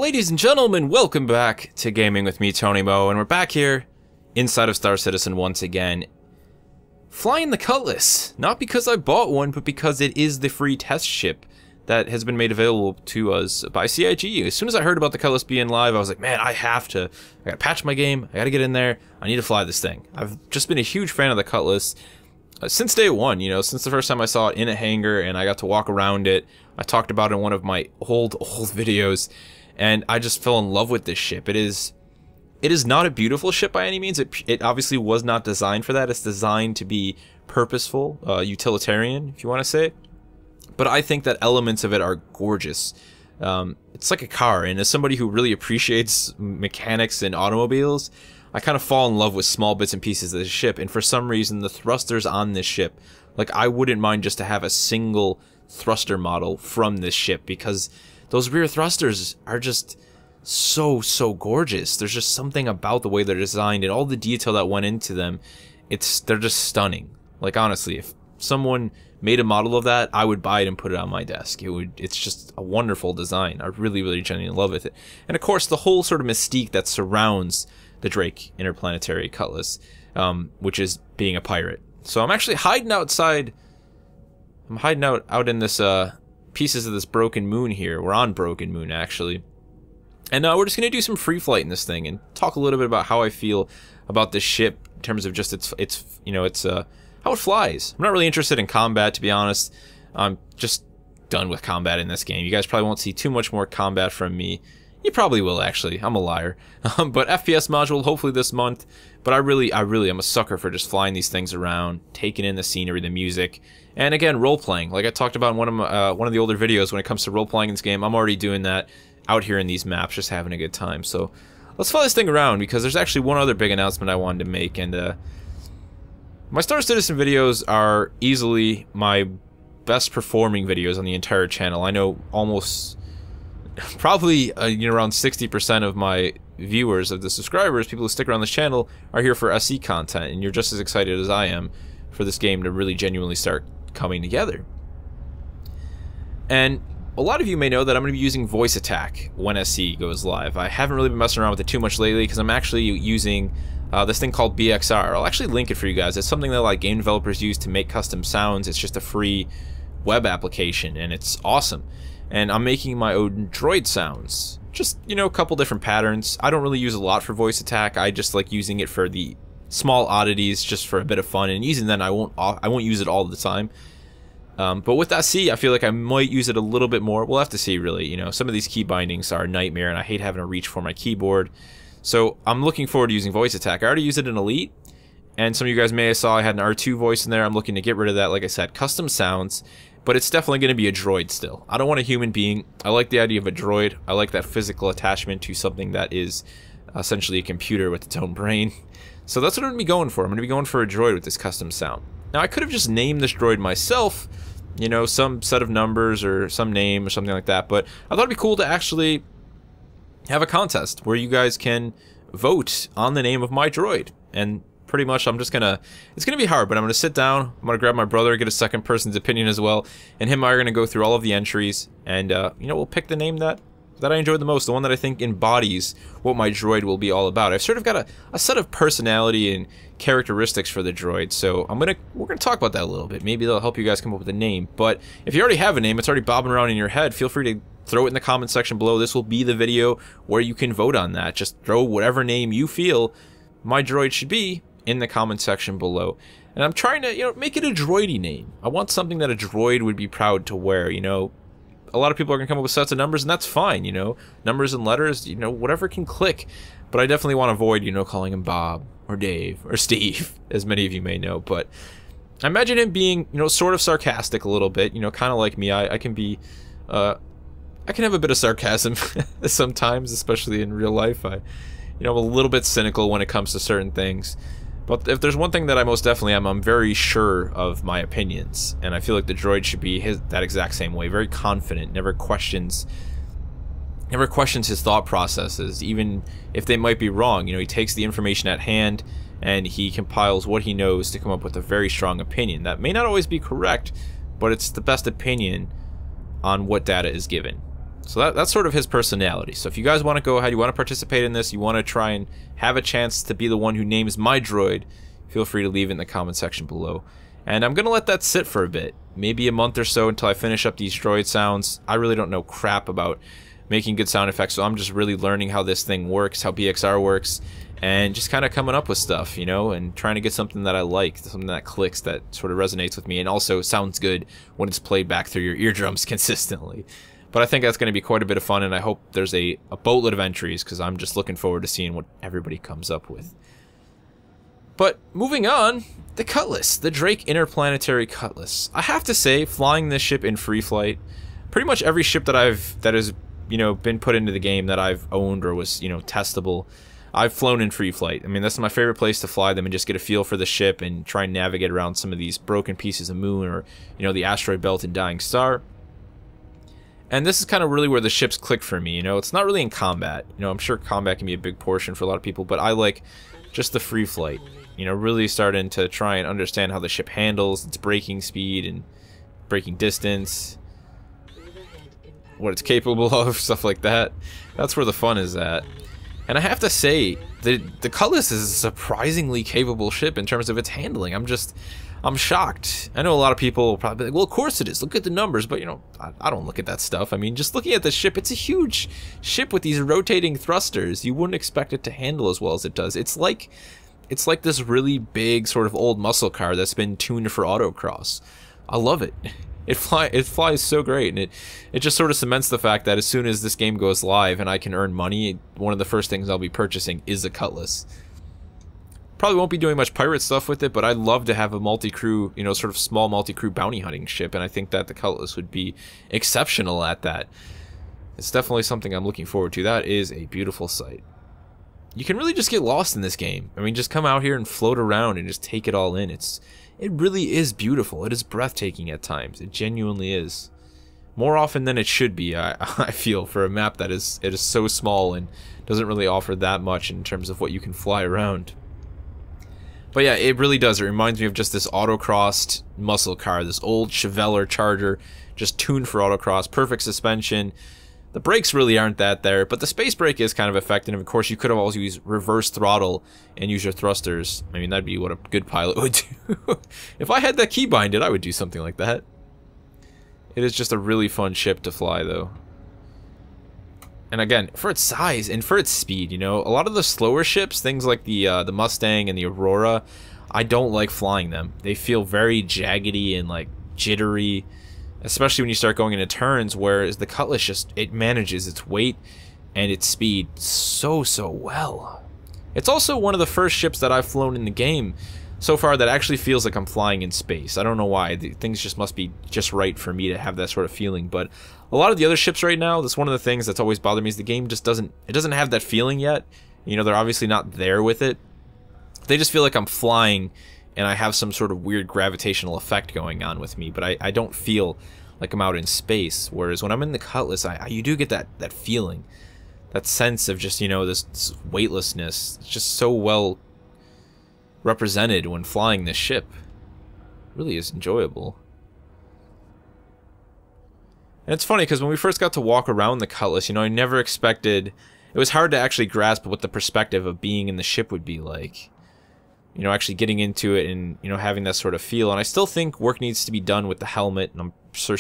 Ladies and gentlemen, welcome back to Gaming with me, Tony Mo, and we're back here inside of Star Citizen once again, flying the Cutlass. Not because I bought one, but because it is the free test ship that has been made available to us by CIG. As soon as I heard about the Cutlass being live, I was like, man, I gotta patch my game, I gotta get in there, I need to fly this thing. I've just been a huge fan of the Cutlass since day one, you know, since the first time I saw it in a hangar and I got to walk around it. I talked about it in one of my old videos. And I just fell in love with this ship. It is not a beautiful ship by any means. It obviously was not designed for that. It's designed to be purposeful, utilitarian, if you want to say. But I think that elements of it are gorgeous. It's like a car, and as somebody who really appreciates mechanics and automobiles, I kind of fall in love with small bits and pieces of this ship. And for some reason, the thrusters on this ship, like, I wouldn't mind just to have a single thruster model from this ship, because those rear thrusters are just so gorgeous. There's just something about the way they're designed and all the detail that went into them. They're just stunning. Like, honestly, if someone made a model of that, I would buy it and put it on my desk. It's just a wonderful design. I really genuinely love it. And of course, the whole sort of mystique that surrounds the Drake Interplanetary Cutlass, which is being a pirate. So I'm actually hiding outside. I'm hiding out in this pieces of this broken moon here. We're on broken moon, actually, and we're just gonna do some free flight in this thing and talk a little bit about how I feel about this ship in terms of just its how it flies. I'm not really interested in combat, to be honest. I'm just done with combat in this game. You guys probably won't see too much more combat from me. You probably will, actually. I'm a liar. But FPS module hopefully this month. But I really am a sucker for just flying these things around, taking in the scenery, the music, and again, role-playing. Like I talked about in one of the older videos, when it comes to role-playing in this game, I'm already doing that out here in these maps, just having a good time. So let's fly this thing around, because there's actually one other big announcement I wanted to make. And my Star Citizen videos are easily my best performing videos on the entire channel. I know almost probably around 60% of my viewers, of the subscribers, people who stick around this channel, are here for SE content, and you're just as excited as I am for this game to really genuinely start coming together. And a lot of you may know that I'm going to be using voice attack when SE goes live. I haven't really been messing around with it too much lately, because I'm actually using this thing called BXR. I'll actually link it for you guys. It's something that like game developers use to make custom sounds. It's just a free web application, and it's awesome. And I'm making my own droid sounds. Just, a couple different patterns. I don't really use a lot for voice attack. I just like using it for the small oddities, just for a bit of fun. And even then, I won't use it all the time. But with SE, I feel like I might use it a little bit more. We'll have to see, really. Some of these key bindings are a nightmare, and I hate having to reach for my keyboard. So I'm looking forward to using voice attack. I already use it in Elite, and some of you guys may have saw I had an R2 voice in there. I'm looking to get rid of that. Like I said, custom sounds. But it's definitely going to be a droid still. I don't want a human being. I like the idea of a droid. I like that physical attachment to something that is essentially a computer with its own brain. So that's what I'm going to be going for. I'm going to be going for a droid with this custom sound. Now, I could have just named this droid myself, some set of numbers or some name or something like that. But I thought it'd be cool to actually have a contest where you guys can vote on the name of my droid. And pretty much it's gonna be hard, but I'm gonna sit down, I'm gonna grab my brother, get a second person's opinion as well, and him and I are gonna go through all of the entries, and we'll pick the name that I enjoyed the most, the one that I think embodies what my droid will be all about. I've sort of got a set of personality and characteristics for the droid, so we're gonna talk about that a little bit. Maybe that'll help you guys come up with a name. But if you already have a name, it's already bobbing around in your head, feel free to throw it in the comment section below. This will be the video where you can vote on that. Just throw whatever name you feel my droid should be in the comment section below. And I'm trying to, make it a droidy name. I want something that a droid would be proud to wear, A lot of people are going to come up with sets of numbers, and that's fine, Numbers and letters, whatever can click. But I definitely want to avoid, calling him Bob or Dave or Steve, as many of you may know. But I imagine him being, sort of sarcastic a little bit, kind of like me. I can be, I can have a bit of sarcasm sometimes, especially in real life. I'm a little bit cynical when it comes to certain things. But if there's one thing that I most definitely am, I'm very sure of my opinions, and I feel like the droid should be that exact same way. Very confident, never questions his thought processes, even if they might be wrong. He takes the information at hand and he compiles what he knows to come up with a very strong opinion. That may not always be correct, but it's the best opinion on what data is given. So that's sort of his personality. So if you guys want to go ahead, you want to participate in this, you want to try and have a chance to be the one who names my droid, feel free to leave it in the comment section below. And I'm going to let that sit for a bit, maybe a month or so until I finish up these droid sounds. I really don't know crap about making good sound effects, so I'm just really learning how this thing works, how BXR works, and just kind of coming up with stuff, you know, and trying to get something that I like, something that clicks, that sort of resonates with me, and also sounds good when it's played back through your eardrums consistently. But I think that's going to be quite a bit of fun, and I hope there's a boatload of entries, because I'm just looking forward to seeing what everybody comes up with. But moving on, the Cutlass, the Drake Interplanetary Cutlass. I have to say, flying this ship in free flight, pretty much every ship that has, you know, been put into the game that I've owned or was, you know, testable, I've flown in free flight. I mean, that's my favorite place to fly them and just get a feel for the ship and try and navigate around some of these broken pieces of moon or, you know, the asteroid belt and dying star. And this is kind of really where the ships click for me, you know. It's not really in combat. You know, I'm sure combat can be a big portion for a lot of people, but I like just the free flight. You know, really starting to try and understand how the ship handles, its braking speed and braking distance, what it's capable of, stuff like that. That's where the fun is at. And I have to say, the Cutlass is a surprisingly capable ship in terms of its handling. I'm shocked. I know a lot of people will probably be like, well, of course it is. Look at the numbers. But, you know, I don't look at that stuff. I mean, just looking at the ship, it's a huge ship with these rotating thrusters. You wouldn't expect it to handle as well as it does. It's like this really big sort of old muscle car that's been tuned for autocross. I love it. It flies so great, and it just sort of cements the fact that as soon as this game goes live and I can earn money, one of the first things I'll be purchasing is a Cutlass. Probably won't be doing much pirate stuff with it, but I'd love to have a multi-crew, you know, sort of small multi-crew bounty hunting ship, and I think that the Cutlass would be exceptional at that. It's definitely something I'm looking forward to. That is a beautiful sight. You can really just get lost in this game. I mean, just come out here and float around and just take it all in. It really is beautiful. It is breathtaking at times. It genuinely is. More often than it should be, I feel, for a map that is so small and doesn't really offer that much in terms of what you can fly around. But yeah, it really does. It reminds me of just this autocrossed muscle car, this old Chevelle Charger, just tuned for autocross, perfect suspension. The brakes really aren't that there, but the space brake is kind of effective. Of course, you could have also used reverse throttle and use your thrusters. I mean, that'd be what a good pilot would do. If I had that keybinded, I would do something like that. It is just a really fun ship to fly, though. And again, for its size and for its speed, you know, a lot of the slower ships, things like the Mustang and the Aurora, I don't like flying them. They feel very jaggedy and like jittery, especially when you start going into turns, whereas the Cutlass it manages its weight and its speed so well. It's also one of the first ships that I've flown in the game so far that actually feels like I'm flying in space. I don't know why. Things just must be just right for me to have that sort of feeling. But a lot of the other ships right now, that's one of the things that's always bothered me, is the game just doesn't have that feeling yet. You know, they're obviously not there with it. They just feel like I'm flying and I have some sort of weird gravitational effect going on with me, but I don't feel like I'm out in space. Whereas when I'm in the Cutlass, you do get that feeling, that sense of just, you know, this weightlessness. It's just so well represented when flying this ship. It really is enjoyable. And it's funny because when we first got to walk around the Cutlass, you know, I never expected, it was hard to actually grasp what the perspective of being in the ship would be like. You know, actually getting into it and, you know, having that sort of feel. And I still think work needs to be done with the helmet, and I'm sure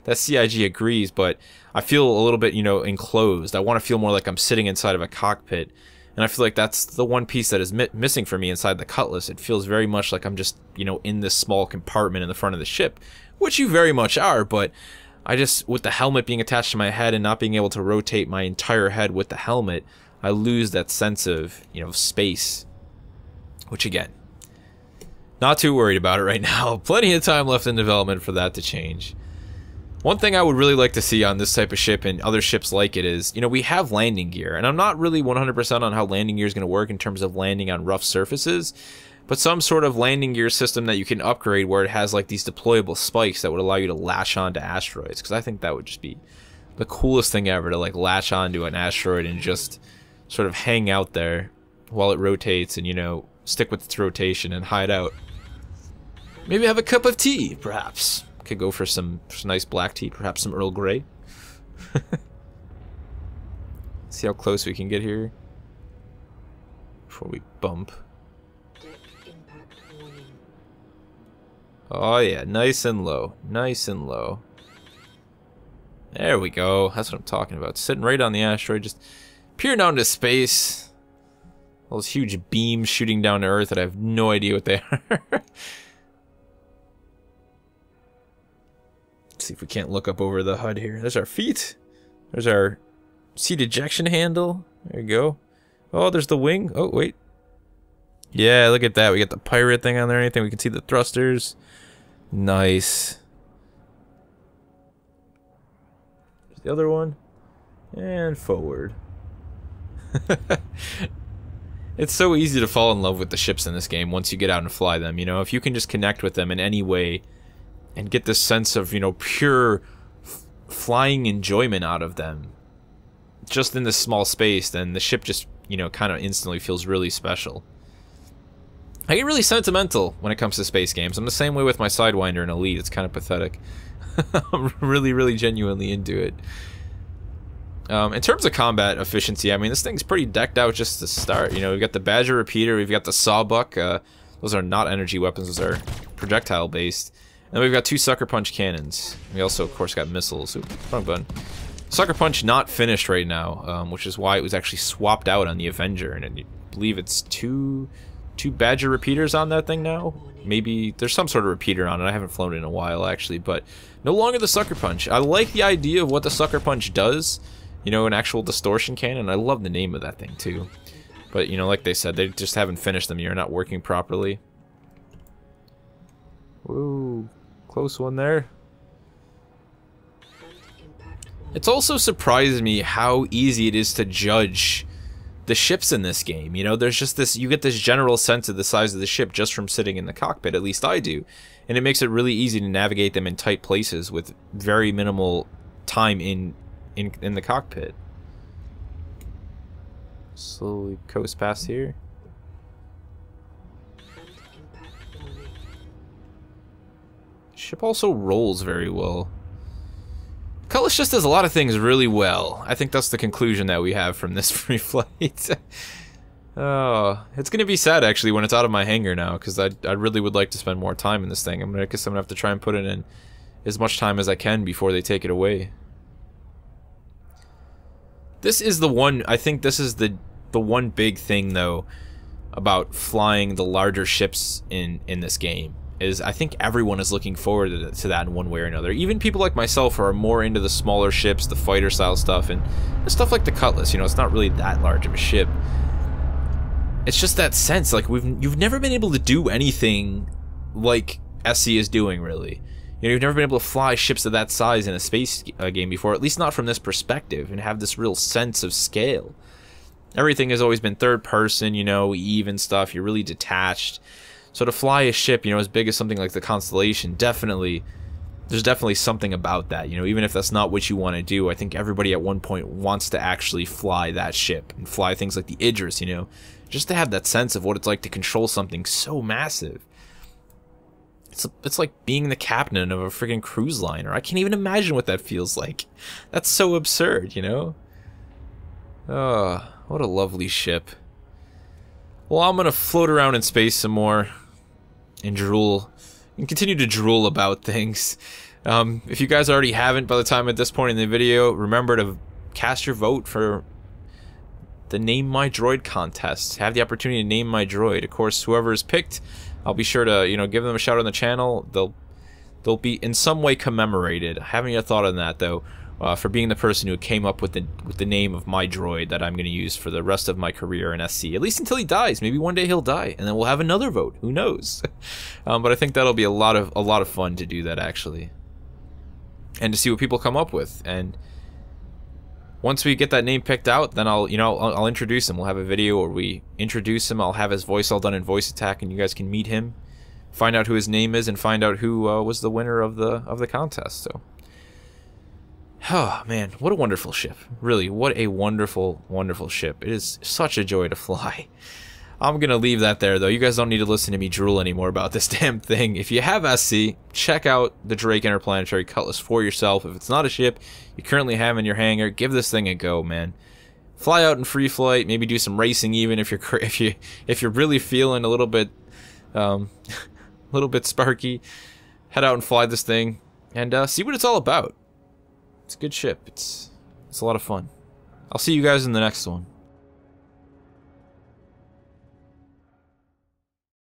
that CIG agrees, but I feel a little bit, you know, enclosed. I want to feel more like I'm sitting inside of a cockpit. And I feel like that's the one piece that is missing for me inside the Cutlass. It feels very much like I'm just, you know, in this small compartment in the front of the ship, which you very much are, but I just, with the helmet being attached to my head and not being able to rotate my entire head with the helmet, I lose that sense of, you know, space. Which, again, not too worried about it right now. Plenty of time left in development for that to change. One thing I would really like to see on this type of ship and other ships like it is, you know, we have landing gear. And I'm not really 100% on how landing gear is going to work in terms of landing on rough surfaces. But some sort of landing gear system that you can upgrade where it has like these deployable spikes that would allow you to latch onto asteroids. Because I think that would just be the coolest thing ever, to like latch onto an asteroid and just sort of hang out there while it rotates and, you know, stick with its rotation and hide out. Maybe have a cup of tea, perhaps. Could go for some nice black tea, perhaps some Earl Grey. See how close we can get here before we bump. Oh yeah, nice and low. Nice and low. There we go. That's what I'm talking about. Sitting right on the asteroid, just peering down into space. All those huge beams shooting down to Earth that I have no idea what they are. Let's see if we can't look up over the HUD here. There's our feet. There's our seat ejection handle. There you go. Oh, there's the wing. Oh, wait. Yeah, look at that. We got the pirate thing on there. Anything. We can see the thrusters. Nice. There's the other one. And forward. It's so easy to fall in love with the ships in this game once you get out and fly them, you know? If you can just connect with them in any way and get this sense of, you know, pure flying enjoyment out of them just in this small space, then the ship just, you know, kind of instantly feels really special. I get really sentimental when it comes to space games. I'm the same way with my Sidewinder in Elite. It's kind of pathetic. I'm really, really genuinely into it. In terms of combat efficiency, I mean, this thing's pretty decked out just to start. You know, we've got the Badger Repeater, we've got the Sawbuck. Those are not energy weapons, those are projectile-based. And then we've got 2 Sucker Punch cannons. We also, of course, got missiles. Oops, wrong button. Sucker Punch not finished right now, which is why it was actually swapped out on the Avenger. And I believe it's two Badger Repeaters on that thing now. Maybe there's some sort of repeater on it. I haven't flown it in a while, actually, but no longer the Sucker Punch. I like the idea of what the Sucker Punch does. You know, an actual distortion cannon. I love the name of that thing, too. But, you know, like they said, they just haven't finished them. You're not working properly. Whoa, close one there. It's also surprised me how easy it is to judge the ships in this game. You know, there's just this, you get this general sense of the size of the ship just from sitting in the cockpit, at least I do. And it makes it really easy to navigate them in tight places with very minimal time in the cockpit. Slowly coast past here. Ship also rolls very well. Cutlass just does a lot of things really well. I think that's the conclusion that we have from this free flight. Oh, it's gonna be sad actually when it's out of my hangar now, because I really would like to spend more time in this thing. I guess I'm gonna have to try and put it in as much time as I can before they take it away. This is the one, I think this is the one big thing though about flying the larger ships in this game, is I think everyone is looking forward to that in one way or another. Even people like myself who are more into the smaller ships, the fighter style stuff, and stuff like the Cutlass, you know, it's not really that large of a ship. It's just that sense, like you've never been able to do anything like SC is doing, really. You know, you've never been able to fly ships of that size in a space game before, at least not from this perspective, and have this real sense of scale. Everything has always been third person, you know, even stuff, you're really detached. So to fly a ship, you know, as big as something like the Constellation, there's definitely something about that, you know, even if that's not what you want to do. I think everybody at one point wants to actually fly that ship, and fly things like the Idris, you know, just to have that sense of what it's like to control something so massive. It's like being the captain of a friggin' cruise liner. I can't even imagine what that feels like. That's so absurd, you know? Oh, what a lovely ship. Well, I'm gonna float around in space some more and drool and continue to drool about things. If you guys already haven't by the time at this point in the video, remember to cast your vote for the Name My Droid contest. Have the opportunity to name my droid. Of course, whoever is picked, I'll be sure to, you know, give them a shout on the channel. They'll be in some way commemorated. I haven't yet thought on that though, for being the person who came up with the name of my droid that I'm going to use for the rest of my career in SC. At least until he dies. Maybe one day he'll die, and then we'll have another vote. Who knows? But I think that'll be a lot of fun to do that actually, and to see what people come up with. And once we get that name picked out, then I'll introduce him. We'll have a video where we introduce him. I'll have his voice all done in voice attack, and you guys can meet him, find out who his name is, and find out who was the winner of the contest. So, oh man, what a wonderful ship! Really, what a wonderful, wonderful ship! It is such a joy to fly. I'm gonna leave that there, though. You guys don't need to listen to me drool anymore about this damn thing. If you have SC, check out the Drake Interplanetary Cutlass for yourself. If it's not a ship you currently have in your hangar, give this thing a go, man. Fly out in free flight, maybe do some racing even if you're really feeling a little bit sparky. Head out and fly this thing and see what it's all about. It's a good ship. It's a lot of fun. I'll see you guys in the next one.